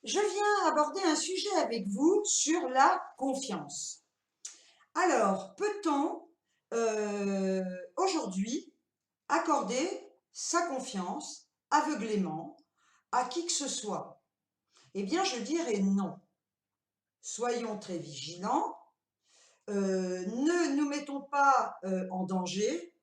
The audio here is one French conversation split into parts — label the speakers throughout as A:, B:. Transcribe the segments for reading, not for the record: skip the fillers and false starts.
A: Je viens aborder un sujet avec vous sur la confiance. Alors, peut-on aujourd'hui accorder sa confiance aveuglément à qui que ce soit? Eh bien, je dirais non. Soyons très vigilants, ne nous mettons pas en danger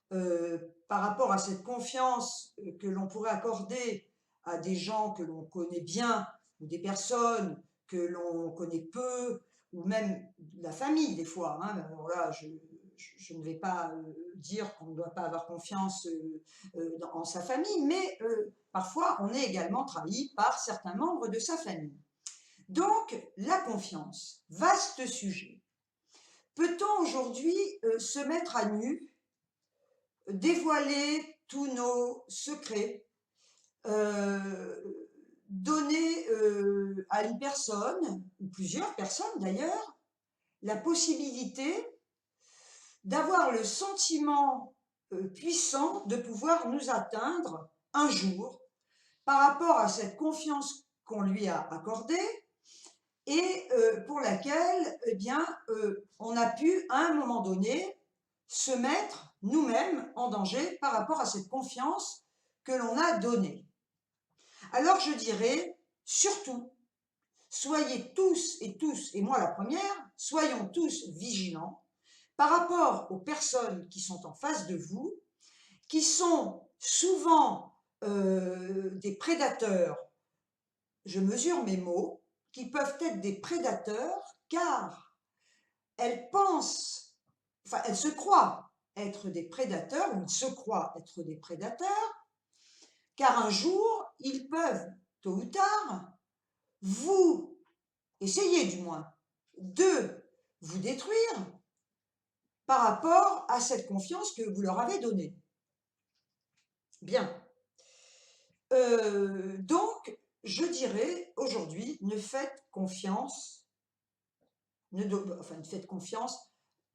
A: par rapport à cette confiance que l'on pourrait accorder à des gens que l'on connaît bien ou des personnes que l'on connaît peu ou même la famille des fois. Hein. Alors là, je ne vais pas dire qu'on ne doit pas avoir confiance en sa famille, mais parfois on est également trahi par certains membres de sa famille. Donc, la confiance, vaste sujet. Peut-on aujourd'hui se mettre à nu, dévoiler tous nos secrets, donner à une personne, ou plusieurs personnes d'ailleurs, la possibilité d'avoir le sentiment puissant de pouvoir nous atteindre un jour par rapport à cette confiance qu'on lui a accordée et pour laquelle eh bien, on a pu à un moment donné se mettre nous-mêmes en danger par rapport à cette confiance que l'on a donnée. Alors je dirais, surtout, soyez tous, et moi la première, soyons tous vigilants par rapport aux personnes qui sont en face de vous, qui sont souvent des prédateurs, je mesure mes mots, qui peuvent être des prédateurs car elles pensent, enfin elles se croient être des prédateurs, ou ils se croient être des prédateurs, car un jour, ils peuvent, tôt ou tard, vous, essayer du moins, de vous détruire par rapport à cette confiance que vous leur avez donnée. Bien. Donc, je dirais aujourd'hui, ne faites confiance, ne faites confiance,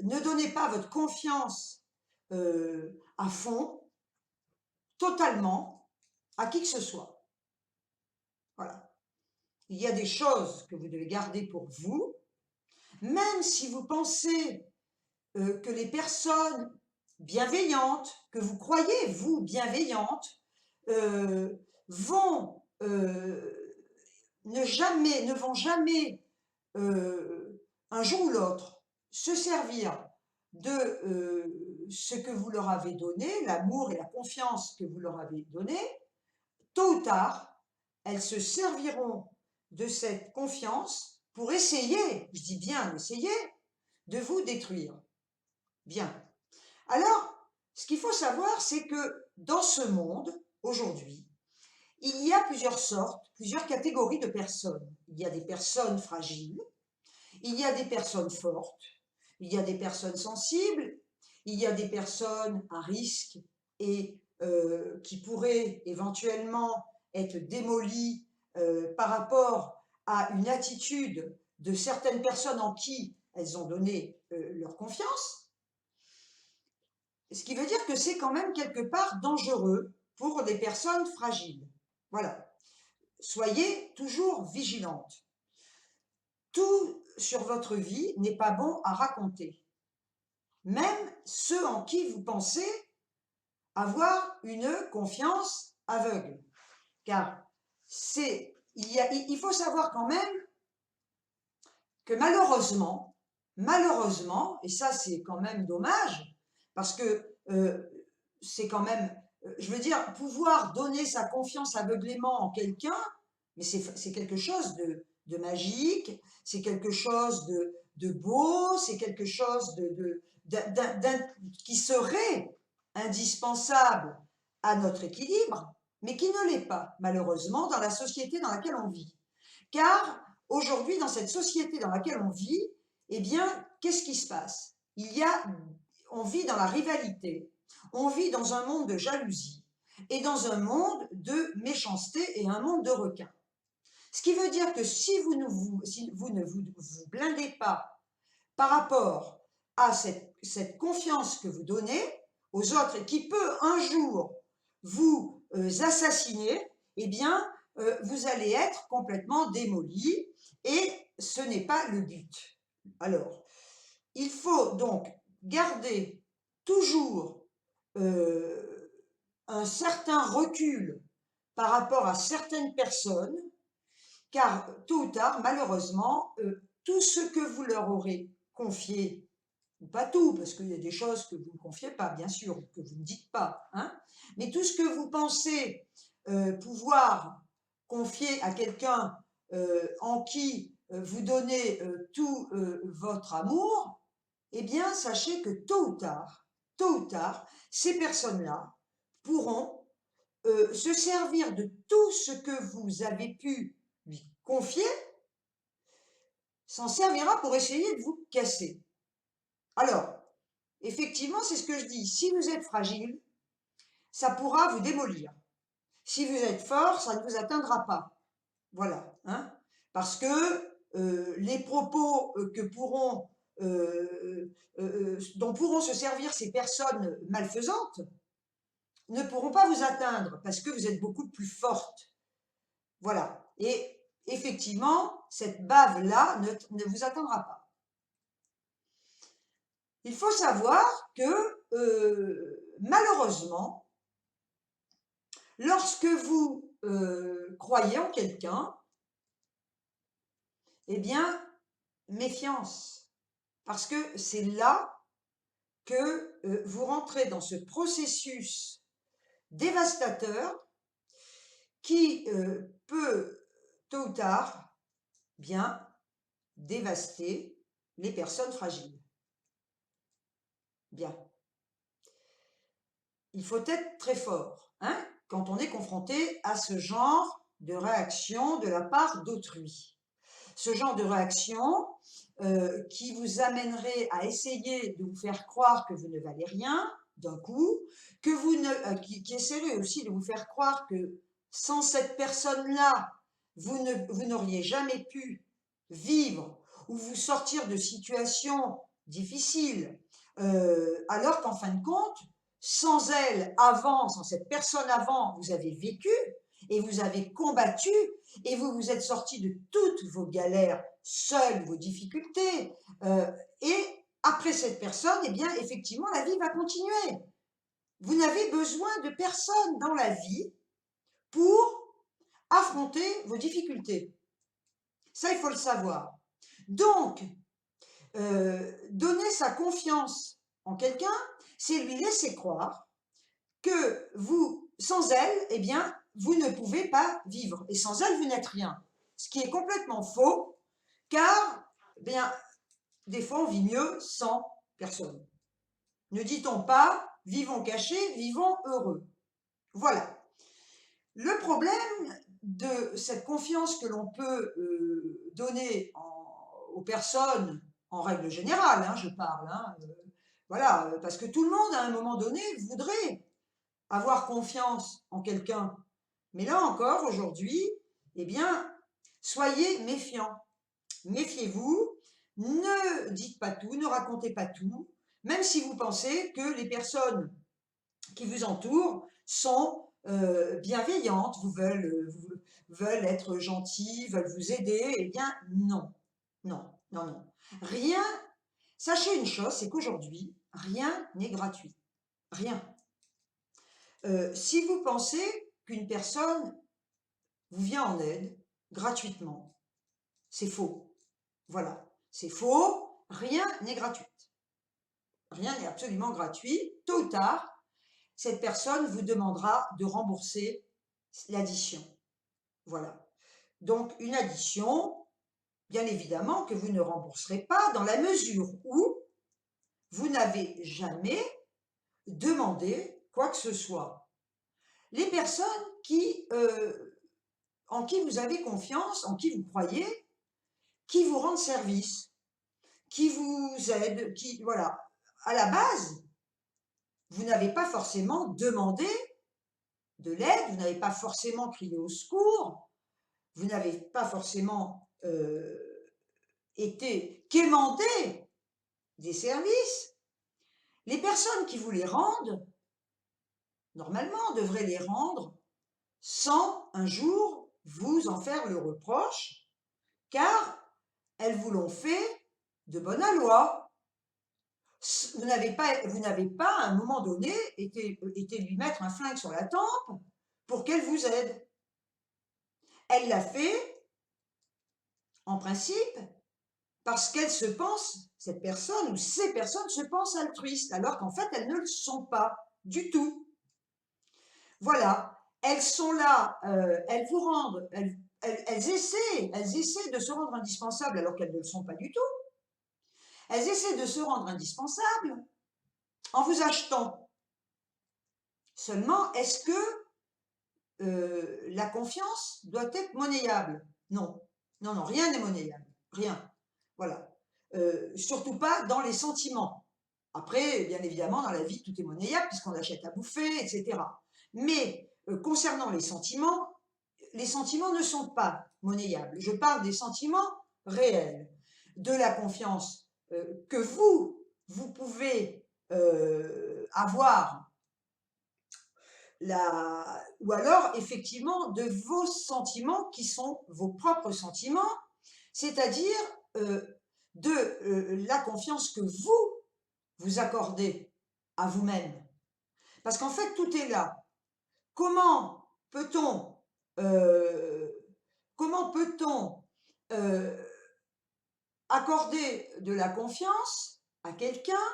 A: ne donnez pas votre confiance à fond, totalement, à qui que ce soit. Voilà. Il y a des choses que vous devez garder pour vous, même si vous pensez que les personnes bienveillantes, que vous croyez, vous, bienveillantes, vont ne vont jamais, un jour ou l'autre, se servir de ce que vous leur avez donné, l'amour et la confiance que vous leur avez donné, tôt ou tard, elles se serviront de cette confiance pour essayer, je dis bien essayer, de vous détruire. Bien. Alors, ce qu'il faut savoir, c'est que dans ce monde, aujourd'hui, il y a plusieurs sortes, plusieurs catégories de personnes. Il y a des personnes fragiles, il y a des personnes fortes, il y a des personnes sensibles, il y a des personnes à risque et qui pourraient éventuellement être démolies par rapport à une attitude de certaines personnes en qui elles ont donné leur confiance. Ce qui veut dire que c'est quand même quelque part dangereux pour des personnes fragiles. Voilà. Soyez toujours vigilantes. Tout sur votre vie n'est pas bon à raconter. Même ceux en qui vous pensez avoir une confiance aveugle. Car il faut savoir quand même que malheureusement, et ça c'est quand même dommage, parce que c'est quand même, je veux dire, pouvoir donner sa confiance aveuglément en quelqu'un, mais c'est quelque chose de magique, c'est quelque chose de beau, c'est quelque chose qui serait indispensable à notre équilibre, mais qui ne l'est pas, malheureusement, dans la société dans laquelle on vit. Car aujourd'hui, dans cette société dans laquelle on vit, eh bien, qu'est-ce qui se passe? On vit dans la rivalité, on vit dans un monde de jalousie et dans un monde de méchanceté et un monde de requins. Ce qui veut dire que si vous ne vous blindez pas par rapport à cette confiance que vous donnez aux autres et qui peut un jour vous assassiner, eh bien, vous allez être complètement démoli et ce n'est pas le but. Alors, il faut donc garder toujours un certain recul par rapport à certaines personnes, car tôt ou tard, malheureusement, tout ce que vous leur aurez confié, ou pas tout, parce qu'il y a des choses que vous ne confiez pas, bien sûr, que vous ne dites pas, hein, mais tout ce que vous pensez pouvoir confier à quelqu'un en qui vous donnez tout votre amour, eh bien, sachez que tôt ou tard, ces personnes-là pourront se servir de tout ce que vous avez pu lui confier, s'en servira pour essayer de vous casser. Alors, effectivement, c'est ce que je dis, si vous êtes fragile, ça pourra vous démolir. Si vous êtes fort, ça ne vous atteindra pas. Voilà, hein, parce que les propos que pourront, dont pourront se servir ces personnes malfaisantes ne pourront pas vous atteindre parce que vous êtes beaucoup plus forte. Voilà. Et effectivement, cette bave-là ne vous atteindra pas. Il faut savoir que malheureusement, lorsque vous croyez en quelqu'un, eh bien, méfiance, parce que c'est là que vous rentrez dans ce processus dévastateur qui peut, tôt ou tard, bien dévaster les personnes fragiles. Bien. Il faut être très fort, hein, quand on est confronté à ce genre de réaction de la part d'autrui. Ce genre de réaction qui vous amènerait à essayer de vous faire croire que vous ne valez rien d'un coup, que vous ne, qui essaierait aussi de vous faire croire que sans cette personne-là, vous n'auriez jamais pu vivre ou vous sortir de situations difficiles, alors qu'en fin de compte, sans elle avant, sans cette personne avant, vous avez vécu et vous avez combattu et vous vous êtes sorti de toutes vos galères seuls, vos difficultés. Et après cette personne, eh bien, effectivement, la vie va continuer. Vous n'avez besoin de personne dans la vie pour affronter vos difficultés. Ça, il faut le savoir. Donc, donner sa confiance en quelqu'un, c'est lui laisser croire que vous, sans elle, eh bien, vous ne pouvez pas vivre. Et sans elle, vous n'êtes rien. Ce qui est complètement faux, car, eh bien, des fois, on vit mieux sans personne. Ne dit-on pas « vivons cachés, vivons heureux ». Voilà. Le problème de cette confiance que l'on peut donner aux personnes, en règle générale, hein, je parle, hein, voilà, parce que tout le monde, à un moment donné, voudrait avoir confiance en quelqu'un. Mais là encore, aujourd'hui, eh bien, soyez méfiants. Méfiez-vous, ne dites pas tout, ne racontez pas tout, même si vous pensez que les personnes qui vous entourent sont bienveillantes, veulent être gentilles, veulent vous aider. Eh bien, non, non, non, non. Rien, sachez une chose, c'est qu'aujourd'hui, rien n'est gratuit. Rien. Si vous pensez qu'une personne vous vient en aide gratuitement, c'est faux. Voilà, c'est faux, rien n'est gratuit. Rien n'est absolument gratuit. Tôt ou tard, cette personne vous demandera de rembourser l'addition. Voilà. Donc, une addition, bien évidemment, que vous ne rembourserez pas dans la mesure où vous n'avez jamais demandé quoi que ce soit. Les personnes en qui vous avez confiance, en qui vous croyez, qui vous rendent service, qui vous aident, voilà. À la base, vous n'avez pas forcément demandé de l'aide, vous n'avez pas forcément crié au secours, vous n'avez pas forcément été quémandé des services. Les personnes qui vous les rendent, normalement, devraient les rendre sans un jour vous en faire le reproche, car elles vous l'ont fait de bonne aloi. Vous n'avez pas, à un moment donné, été lui mettre un flingue sur la tempe pour qu'elle vous aide. Elle l'a fait, en principe, parce qu'elle se pense, cette personne ou ces personnes se pensent altruistes, alors qu'en fait, elles ne le sont pas du tout. Voilà, elles sont là, elles vous rendent, elles essaient de se rendre indispensables alors qu'elles ne le sont pas du tout. Elles essaient de se rendre indispensables en vous achetant. Seulement, est-ce que la confiance doit être monnayable? Non, non, non, rien n'est monnayable, rien. Voilà. Surtout pas dans les sentiments. Après, bien évidemment, dans la vie, tout est monnayable puisqu'on achète à bouffer, etc. Mais concernant les sentiments ne sont pas monnayables. Je parle des sentiments réels, de la confiance que vous pouvez avoir, ou alors effectivement de vos sentiments qui sont vos propres sentiments, c'est-à-dire de la confiance que vous accordez à vous-même. Parce qu'en fait, tout est là. Comment peut-on euh, accorder de la confiance à quelqu'un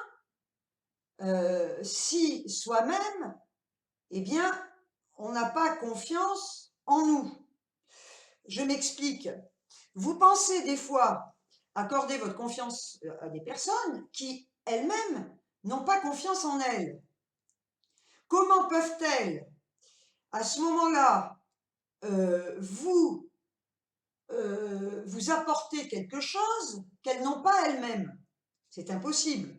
A: si soi-même, eh bien, on n'a pas confiance en nous? Je m'explique. Vous pensez des fois accorder votre confiance à des personnes qui, elles-mêmes, n'ont pas confiance en elles. Comment peuvent-elles, à ce moment-là, vous apporter quelque chose qu'elles n'ont pas elles-mêmes? C'est impossible.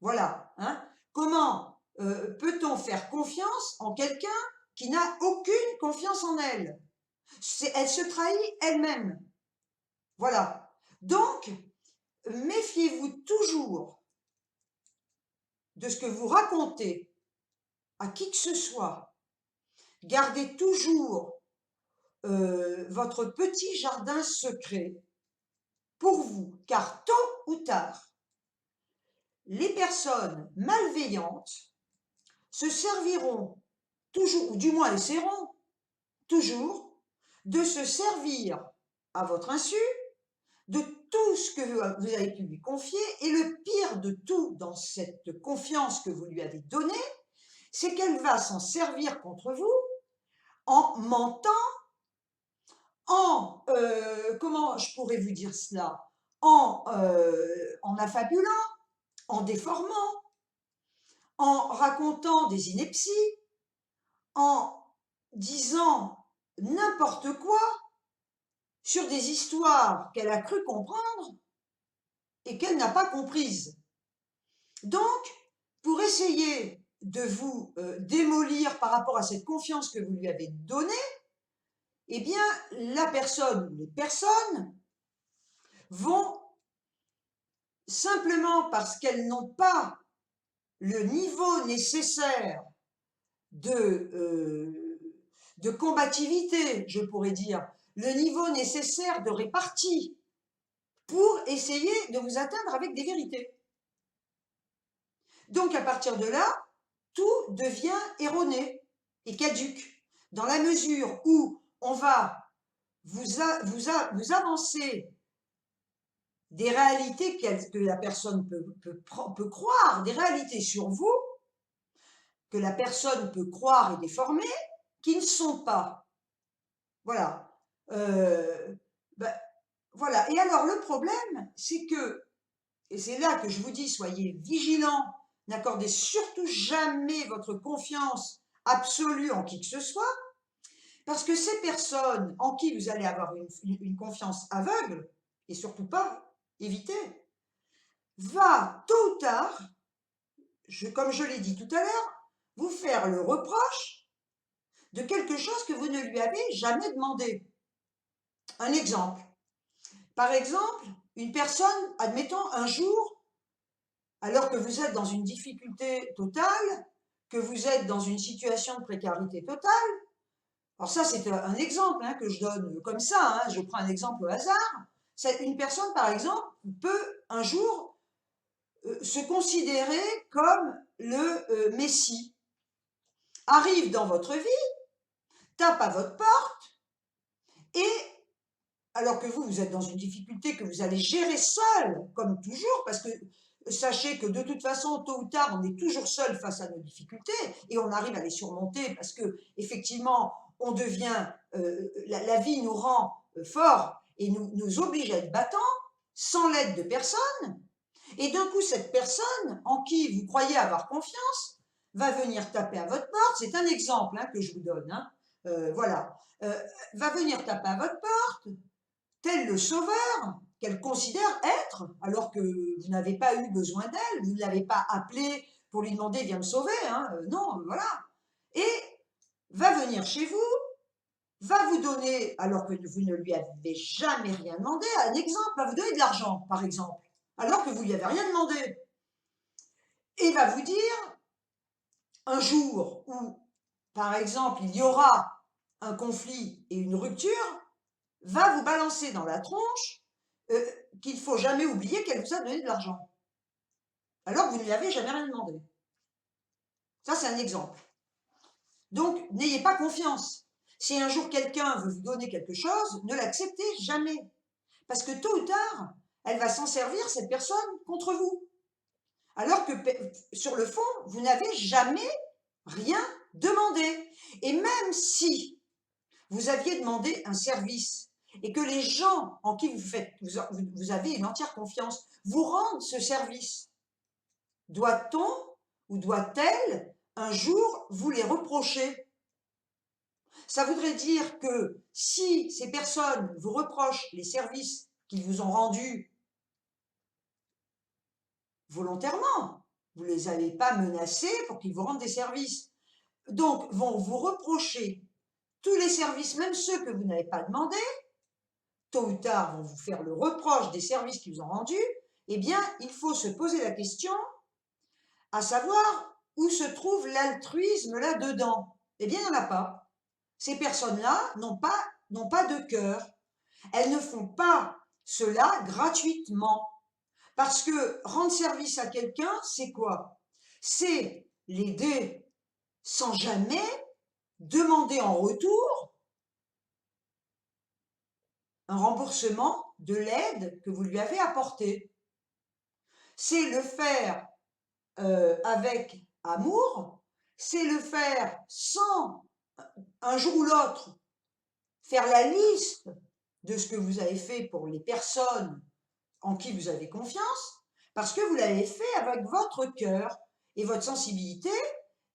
A: Voilà. Hein. Comment peut-on faire confiance en quelqu'un qui n'a aucune confiance en elle? Elle se trahit elle-même. Voilà. Donc, méfiez-vous toujours de ce que vous racontez à qui que ce soit. Gardez toujours votre petit jardin secret pour vous, car tôt ou tard, les personnes malveillantes se serviront toujours, ou du moins essaieront toujours, de se servir à votre insu de tout ce que vous avez pu lui confier, et le pire de tout dans cette confiance que vous lui avez donnée, c'est qu'elle va s'en servir contre vous en mentant, comment je pourrais vous dire cela, en affabulant, en déformant, en racontant des inepties, en disant n'importe quoi sur des histoires qu'elle a cru comprendre et qu'elle n'a pas comprises. Donc, pour essayer de vous démolir par rapport à cette confiance que vous lui avez donnée, eh bien, la personne ou les personnes vont, simplement parce qu'elles n'ont pas le niveau nécessaire de combativité, je pourrais dire, le niveau nécessaire de répartie pour essayer de vous atteindre avec des vérités. Donc, à partir de là, tout devient erroné et caduc, dans la mesure où on va vous avancer des réalités que la personne peut croire, des réalités sur vous, que la personne peut croire et déformer, qui ne sont pas. Voilà. Voilà. Et alors, le problème, c'est que, et c'est là que je vous dis, soyez vigilants, n'accordez surtout jamais votre confiance absolue en qui que ce soit, parce que ces personnes en qui vous allez avoir une confiance aveugle, et surtout pas éviter, va tôt ou tard, comme je l'ai dit tout à l'heure, vous faire le reproche de quelque chose que vous ne lui avez jamais demandé. Un exemple. Par exemple, une personne, admettons un jour, alors que vous êtes dans une difficulté totale, que vous êtes dans une situation de précarité totale, Alors ça, c'est un exemple hein, que je donne comme ça, hein, je prends un exemple au hasard. Une personne, par exemple, peut un jour se considérer comme le Messie, arrive dans votre vie, tape à votre porte, et alors que vous êtes dans une difficulté que vous allez gérer seul, comme toujours, parce que sachez que de toute façon, tôt ou tard, on est toujours seul face à nos difficultés, et on arrive à les surmonter, parce que effectivement, on devient, la vie nous rend forts, et nous oblige à être battants, sans l'aide de personne, et d'un coup, cette personne en qui vous croyez avoir confiance va venir taper à votre porte. C'est un exemple hein, que je vous donne. Hein. Voilà. Va venir taper à votre porte, tel le sauveur qu'elle considère être, alors que vous n'avez pas eu besoin d'elle, vous ne l'avez pas appelée pour lui demander viens me sauver. Hein. Non, voilà. Et va venir chez vous, va vous donner, alors que vous ne lui avez jamais rien demandé, un exemple, va vous donner de l'argent, par exemple, alors que vous ne lui avez rien demandé. Et va vous dire, un jour où, par exemple, il y aura un conflit et une rupture, va vous balancer dans la tronche qu'il ne faut jamais oublier qu'elle vous a donné de l'argent, alors que vous ne lui avez jamais rien demandé. Ça, c'est un exemple. Donc, n'ayez pas confiance. Si un jour quelqu'un veut vous donner quelque chose, ne l'acceptez jamais. Parce que tôt ou tard, elle va s'en servir, cette personne, contre vous. Alors que, sur le fond, vous n'avez jamais rien demandé. Et même si vous aviez demandé un service et que les gens en qui vous avez une entière confiance vous rendent ce service, doit-on ou doit-elle un jour vous les reprocher? Ça voudrait dire que si ces personnes vous reprochent les services qu'ils vous ont rendus volontairement, vous ne les avez pas menacés pour qu'ils vous rendent des services, donc vont vous reprocher tous les services, même ceux que vous n'avez pas demandés, tôt ou tard vont vous faire le reproche des services qu'ils vous ont rendus, eh bien, il faut se poser la question, à savoir où se trouve l'altruisme là-dedans. Eh bien, il n'y en a pas. Ces personnes-là n'ont pas de cœur. Elles ne font pas cela gratuitement. Parce que rendre service à quelqu'un, c'est quoi? C'est l'aider sans jamais demander en retour un remboursement de l'aide que vous lui avez apportée. C'est le faire avec amour, c'est le faire sans, un jour ou l'autre, faire la liste de ce que vous avez fait pour les personnes en qui vous avez confiance, parce que vous l'avez fait avec votre cœur et votre sensibilité,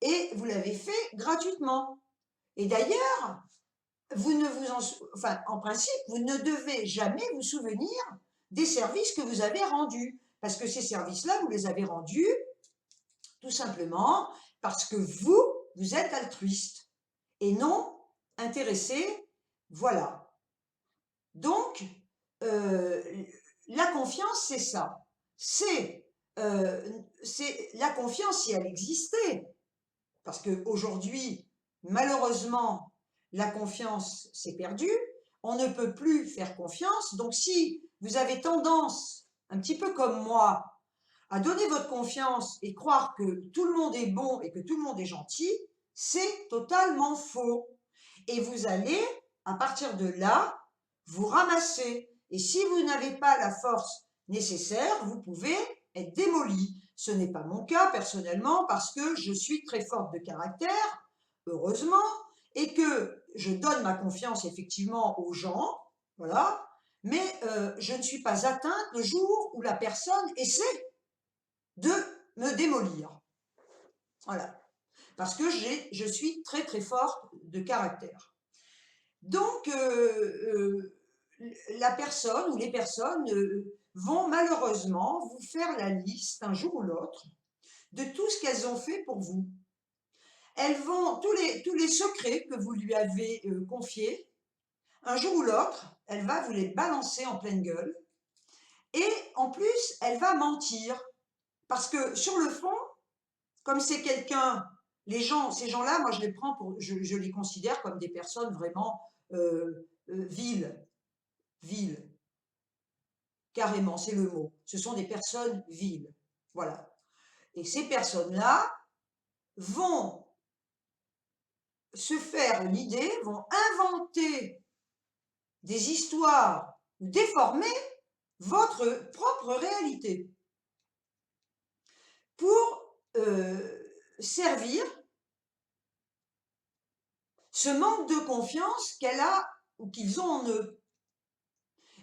A: et vous l'avez fait gratuitement. Et d'ailleurs, en principe, vous ne devez jamais vous souvenir des services que vous avez rendus, parce que ces services-là, vous les avez rendus tout simplement parce que vous êtes altruiste et non intéressé, voilà. Donc, la confiance, c'est ça. C'est la confiance si elle existait, parce qu'aujourd'hui, malheureusement, la confiance s'est perdue, on ne peut plus faire confiance, donc si vous avez tendance, un petit peu comme moi, à donner votre confiance et croire que tout le monde est bon et que tout le monde est gentil, c'est totalement faux. Et vous allez, à partir de là, vous ramasser. Et si vous n'avez pas la force nécessaire, vous pouvez être démoli. Ce n'est pas mon cas personnellement parce que je suis très forte de caractère, heureusement, et que je donne ma confiance effectivement aux gens, voilà, mais je ne suis pas atteinte le jour où la personne essaie de me démolir. Voilà. Parce que je suis très très forte de caractère. Donc, la personne ou les personnes vont malheureusement vous faire la liste un jour ou l'autre de tout ce qu'elles ont fait pour vous. Elles vont, tous les secrets que vous lui avez confiés, un jour ou l'autre, elle va vous les balancer en pleine gueule. Et en plus, elle va mentir. Parce que sur le fond, comme c'est quelqu'un, ces gens-là, moi je les prends pour, je les considère comme des personnes vraiment viles, viles, carrément, c'est le mot. Ce sont des personnes viles, voilà. Et ces personnes-là vont se faire l'idée, vont inventer des histoires ou déformer votre propre réalité pour servir ce manque de confiance qu'elle a ou qu'ils ont en eux.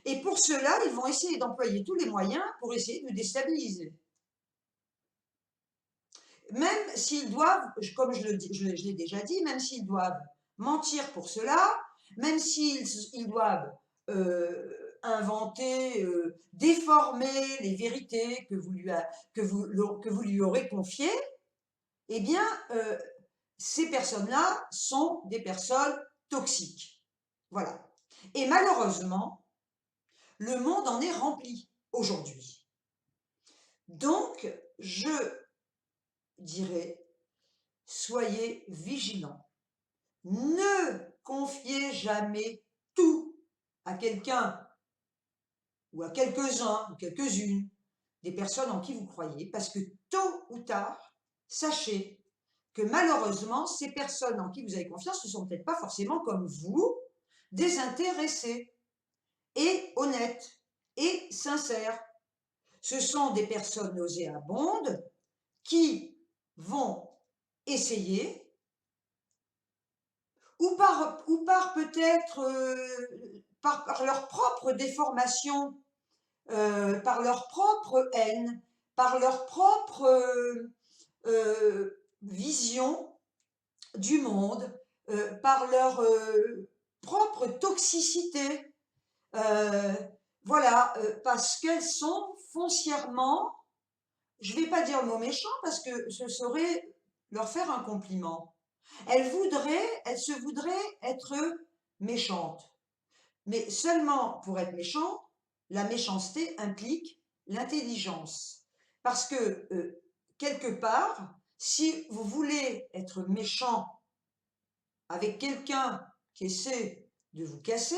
A: Et pour cela, ils vont essayer d'employer tous les moyens pour essayer de déstabiliser. Même s'ils doivent, comme je l'ai déjà dit, même s'ils doivent mentir pour cela, même s'ils doivent inventer, déformer les vérités que vous lui aurez confiées, eh bien, ces personnes-là sont des personnes toxiques. Voilà. Et malheureusement, le monde en est rempli aujourd'hui. Donc, je dirais, soyez vigilants. Ne confiez jamais tout à quelqu'un ou à quelques-uns ou quelques-unes des personnes en qui vous croyez, parce que tôt ou tard, sachez que malheureusement, ces personnes en qui vous avez confiance ne sont peut-être pas forcément comme vous, désintéressées et honnêtes et sincères. Ce sont des personnes nauséabondes qui vont essayer, ou par peut-être par leur propre déformation, par leur propre haine, par leur propre vision du monde, par leur propre toxicité. Voilà, parce qu'elles sont foncièrement, je ne vais pas dire le mot méchant parce que ce serait leur faire un compliment. Elles se voudraient être méchantes. Mais seulement pour être méchante, la méchanceté implique l'intelligence. Parce que, quelque part, si vous voulez être méchant avec quelqu'un qui essaie de vous casser,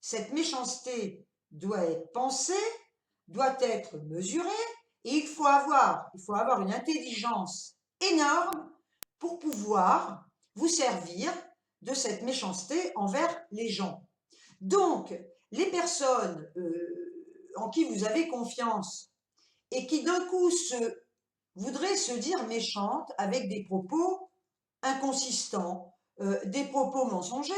A: cette méchanceté doit être pensée, doit être mesurée, et il faut avoir une intelligence énorme pour pouvoir vous servir de cette méchanceté envers les gens. Donc, les personnes en qui vous avez confiance et qui d'un coup voudraient se dire méchantes avec des propos inconsistants, des propos mensongers,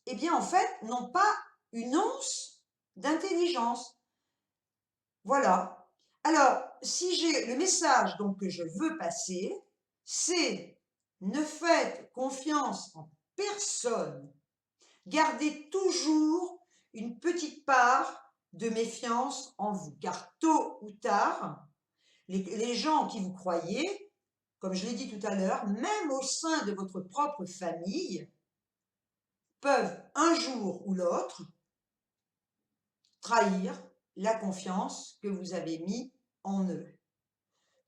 A: eh bien en fait n'ont pas une once d'intelligence. Voilà. Alors, si j'ai le message donc que je veux passer, c'est ne faites confiance en personne. Gardez toujours une petite part de méfiance en vous, car tôt ou tard, les gens en qui vous croyez, comme je l'ai dit tout à l'heure, même au sein de votre propre famille, peuvent un jour ou l'autre trahir la confiance que vous avez mis en eux.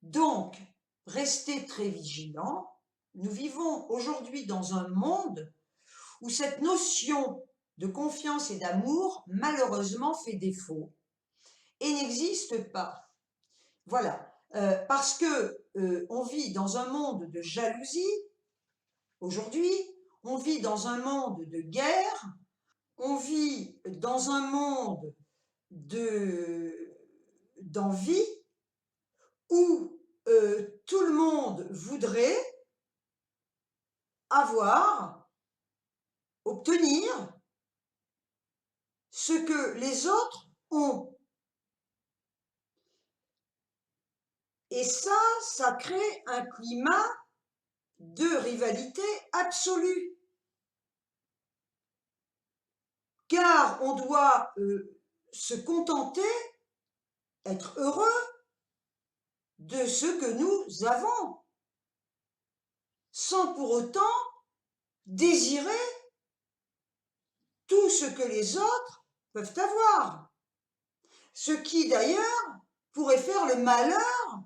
A: Donc, restez très vigilants. Nous vivons aujourd'hui dans un monde où cette notion de confiance et d'amour, malheureusement, fait défaut et n'existe pas. Voilà, parce que on vit dans un monde de jalousie aujourd'hui, on vit dans un monde de guerre, on vit dans un monde d'envie où tout le monde voudrait avoir, obtenir ce que les autres ont. Et ça crée un climat de rivalité absolue. Car on doit se contenter, être heureux de ce que nous avons, sans pour autant désirer tout ce que les autres peuvent avoir. Ce qui d'ailleurs pourrait faire le malheur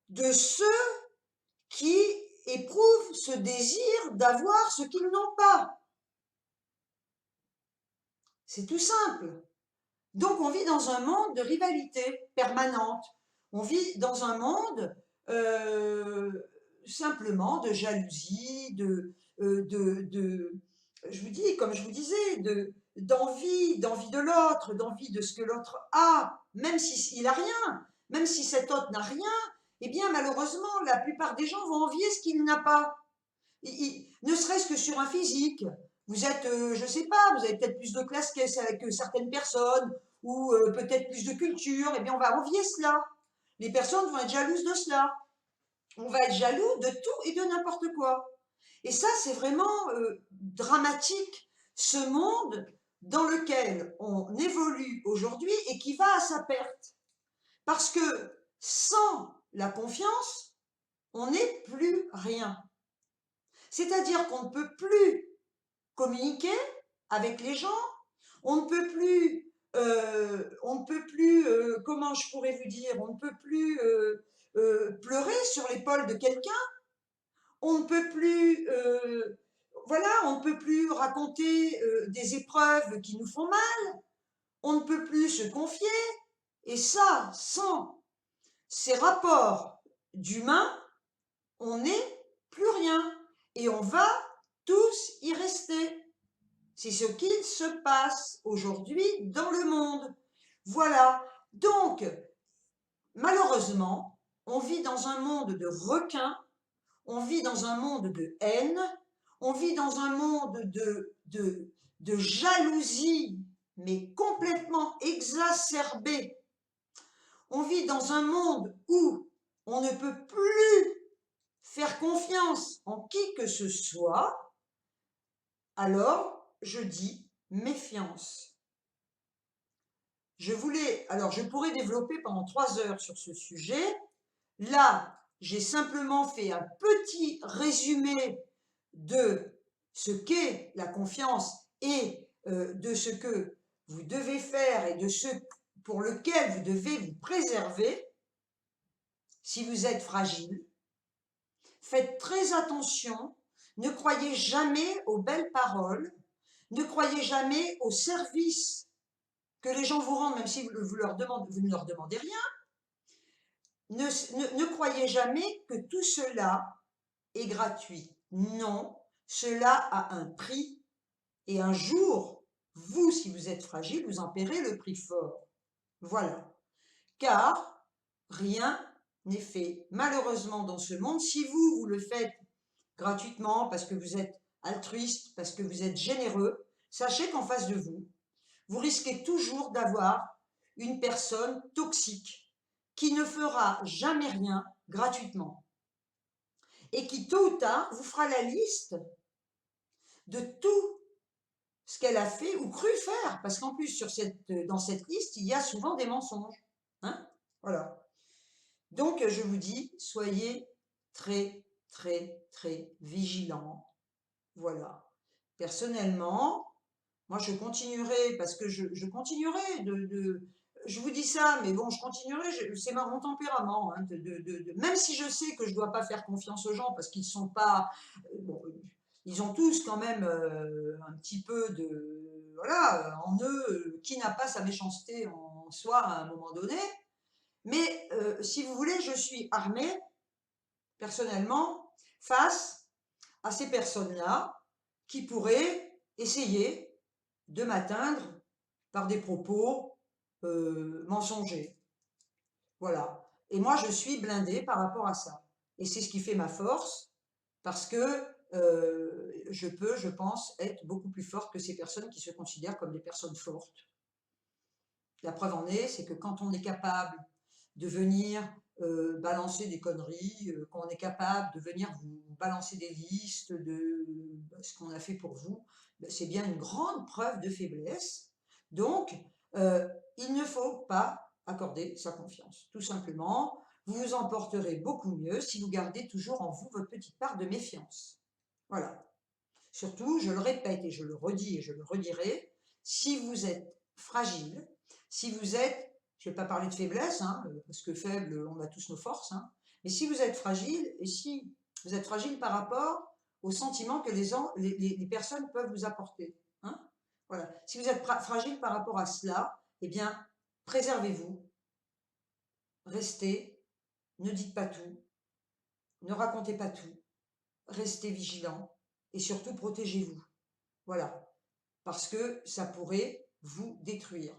A: de ceux qui éprouvent ce désir d'avoir ce qu'ils n'ont pas. C'est tout simple. Donc on vit dans un monde de rivalité permanente. On vit dans un monde simplement de jalousie, je vous dis, comme je vous disais, d'envie de l'autre, d'envie de ce que l'autre a, même s'il n'a rien, même si cet autre n'a rien, eh bien malheureusement, la plupart des gens vont envier ce qu'il n'a pas. Ne serait-ce que sur un physique. Vous êtes, je ne sais pas, vous avez peut-être plus de classe que certaines personnes, ou peut-être plus de culture, eh bien on va envier cela. Les personnes vont être jalouses de cela. On va être jaloux de tout et de n'importe quoi. Et ça, c'est vraiment dramatique, ce monde dans lequel on évolue aujourd'hui et qui va à sa perte. Parce que sans la confiance, on n'est plus rien. C'est-à-dire qu'on ne peut plus communiquer avec les gens, on ne peut plus, comment je pourrais vous dire, on ne peut plus pleurer sur l'épaule de quelqu'un, on ne peut plus, voilà, on ne peut plus raconter des épreuves qui nous font mal, on ne peut plus se confier, et ça, sans ces rapports d'humains, on n'est plus rien, et on va tous y rester. C'est ce qu'il se passe aujourd'hui dans le monde. Voilà. Donc, malheureusement, on vit dans un monde de requins, on vit dans un monde de haine, on vit dans un monde de jalousie, mais complètement exacerbée. On vit dans un monde où on ne peut plus faire confiance en qui que ce soit. Alors, je dis méfiance. Alors je pourrais développer pendant 3 heures sur ce sujet. Là, j'ai simplement fait un petit résumé de ce qu'est la confiance et de ce que vous devez faire et de ce pour lequel vous devez vous préserver si vous êtes fragile. Faites très attention, ne croyez jamais aux belles paroles, ne croyez jamais aux services que les gens vous rendent, même si vous ne leur demandez rien. Ne croyez jamais que tout cela est gratuit. Non, cela a un prix. Et un jour, vous, si vous êtes fragile, vous en paierez le prix fort. Voilà. Car rien n'est fait, malheureusement, dans ce monde. Si vous le faites gratuitement, parce que vous êtes altruiste, parce que vous êtes généreux, sachez qu'en face de vous, vous risquez toujours d'avoir une personne toxique qui ne fera jamais rien gratuitement et qui, tôt ou tard, vous fera la liste de tout ce qu'elle a fait ou cru faire, parce qu'en plus, dans cette liste, il y a souvent des mensonges. Hein, voilà. Donc, je vous dis, soyez très, très, très vigilants. Voilà. Personnellement, moi, je continuerai, parce que je continuerai je vous dis ça, mais bon, je continuerai, c'est mon tempérament, hein, même si je sais que je ne dois pas faire confiance aux gens, parce qu'ils sont pas, bon, ils ont tous quand même un petit peu voilà, en eux, qui n'a pas sa méchanceté en soi à un moment donné, mais si vous voulez, je suis armée, personnellement, face à ces personnes-là, qui pourraient essayer de m'atteindre par des propos mensongers. Voilà. Et moi, je suis blindée par rapport à ça. Et c'est ce qui fait ma force, parce que je peux, je pense, être beaucoup plus forte que ces personnes qui se considèrent comme des personnes fortes. La preuve en est, c'est que quand on est capable de venir balancer des conneries, quand on est capable de venir vous balancer des listes de ce qu'on a fait pour vous, c'est bien une grande preuve de faiblesse. Donc, il ne faut pas accorder sa confiance. Tout simplement, vous vous en porterez beaucoup mieux si vous gardez toujours en vous votre petite part de méfiance. Voilà. Surtout, je le répète et je le redis et je le redirai, si vous êtes fragile, si vous êtes, je ne vais pas parler de faiblesse, hein, parce que faible, on a tous nos forces, hein, mais si vous êtes fragile et si Vous êtes fragile par rapport aux sentiments que les personnes peuvent vous apporter. Hein, voilà. Si vous êtes fragile par rapport à cela, eh bien, préservez-vous, restez, ne dites pas tout, ne racontez pas tout, restez vigilant et surtout protégez-vous. Voilà, parce que ça pourrait vous détruire.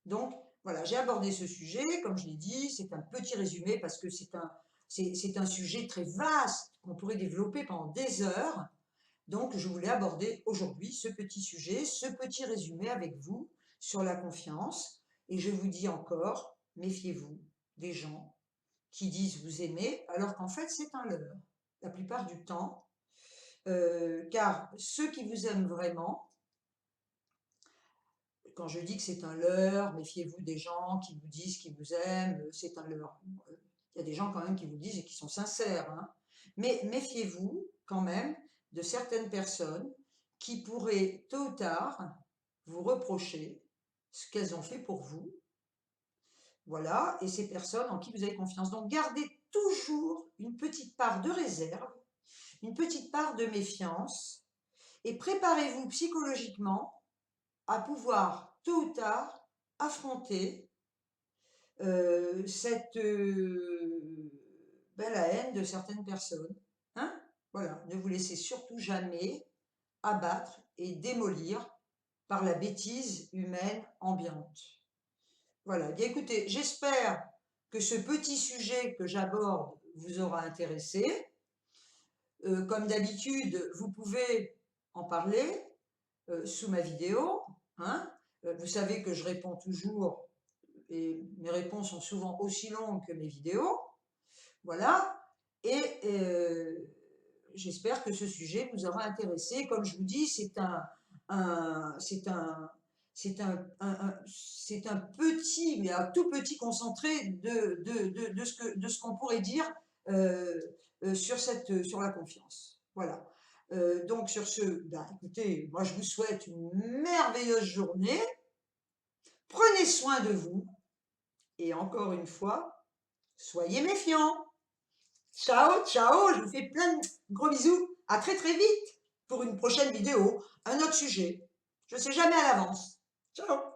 A: Donc, voilà, j'ai abordé ce sujet, comme je l'ai dit, c'est un petit résumé parce que c'est un sujet très vaste qu'on pourrait développer pendant des heures. Donc, je voulais aborder aujourd'hui ce petit sujet, ce petit résumé avec vous sur la confiance. Et je vous dis encore, méfiez-vous des gens qui disent vous aimer alors qu'en fait c'est un leurre, la plupart du temps. Car ceux qui vous aiment vraiment, quand je dis que c'est un leurre, méfiez-vous des gens qui vous disent qu'ils vous aiment, c'est un leurre. Il y a des gens quand même qui vous disent et qui sont sincères, hein. Mais méfiez-vous quand même de certaines personnes qui pourraient tôt ou tard vous reprocher ce qu'elles ont fait pour vous. Voilà, et ces personnes en qui vous avez confiance. Donc gardez toujours une petite part de réserve, une petite part de méfiance, et préparez-vous psychologiquement à pouvoir tôt ou tard affronter la haine de certaines personnes. Hein, voilà, ne vous laissez surtout jamais abattre et démolir par la bêtise humaine ambiante. Voilà, bien écoutez, j'espère que ce petit sujet que j'aborde vous aura intéressé. Comme d'habitude, vous pouvez en parler sous ma vidéo. Hein. Vous savez que je réponds toujours et mes réponses sont souvent aussi longues que mes vidéos. Voilà. Et j'espère que ce sujet vous aura intéressé. Comme je vous dis, c'est un petit, mais un tout petit concentré de ce qu'on pourrait dire sur la confiance. Voilà. Donc sur ce, ben, écoutez, moi je vous souhaite une merveilleuse journée. Prenez soin de vous. Et encore une fois, soyez méfiants. Ciao, ciao, je vous fais plein de gros bisous. À très très vite pour une prochaine vidéo, un autre sujet. Je ne sais jamais à l'avance. Ciao.